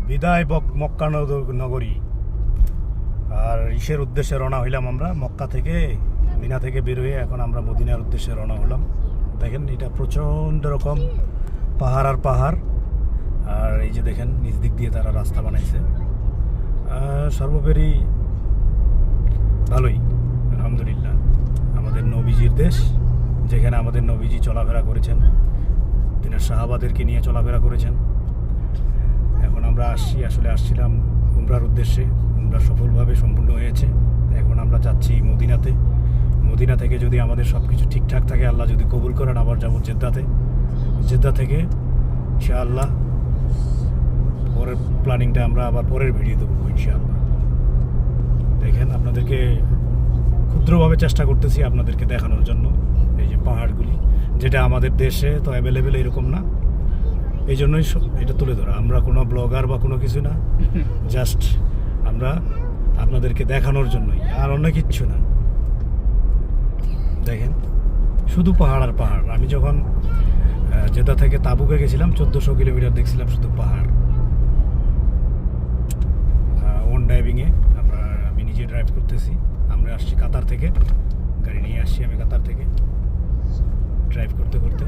বিদায় মক্কা নগরী। আর ইসের উদ্দেশ্যে রওনা হইলাম আমরা মক্কা থেকে, মিনা থেকে বের হয়ে এখন আমরা মদিনার উদ্দেশ্যে রওনা হলাম। দেখেন এটা প্রচণ্ড রকম পাহাড় আর পাহাড়, আর এই যে দেখেন নিচ দিক দিয়ে তারা রাস্তা বানাইছে। সর্বোপরি ভালোই, আলহামদুলিল্লাহ। আমাদের নবীজির দেশ, যেখানে আমাদের নবীজি চলাফেরা করেছেন, তিনি সাহাবাদেরকে নিয়ে চলাফেরা করেছেন। এখন আমরা আসছিলাম উমরার উদ্দেশ্যে। উমরা সফলভাবে সম্পূর্ণ হয়েছে। এখন আমরা যাচ্ছি মদিনাতে। মদিনা থেকে যদি আমাদের সব কিছু ঠিকঠাক থাকে, আল্লাহ যদি কবুল করেন, আবার যাবো জেদ্দাতে। জেদ্দা থেকে ইনশাআল্লাহ পরের প্ল্যানিংটা আমরা আবার পরের ভিডিওতে বলবো ইনশাআল্লাহ। দেখেন আপনাদেরকে ক্ষুদ্রভাবে চেষ্টা করতেছি আপনাদেরকে দেখানোর জন্য এই যে পাহাড়গুলি, যেটা আমাদের দেশে তো অ্যাভেলেবেল এরকম না। এই জন্যই এটা তুলে ধরা। আমরা কোনো ব্লগার বা কোনো কিছু না, জাস্ট আমরা আপনাদেরকে দেখানোর জন্যই, আর অন্য কিচ্ছু না। দেখেন শুধু পাহাড় আর পাহাড়। আমি যখন জেদ্দা থেকে তাবুকে গেছিলাম 1400 কিলোমিটার দেখছিলাম শুধু পাহাড়। ওন ড্রাইভিংয়ে আমি নিজে ড্রাইভ করতেছি। আমরা আসছি কাতার থেকে, গাড়ি নিয়ে আসছি আমি কাতার থেকে ড্রাইভ করতে করতে।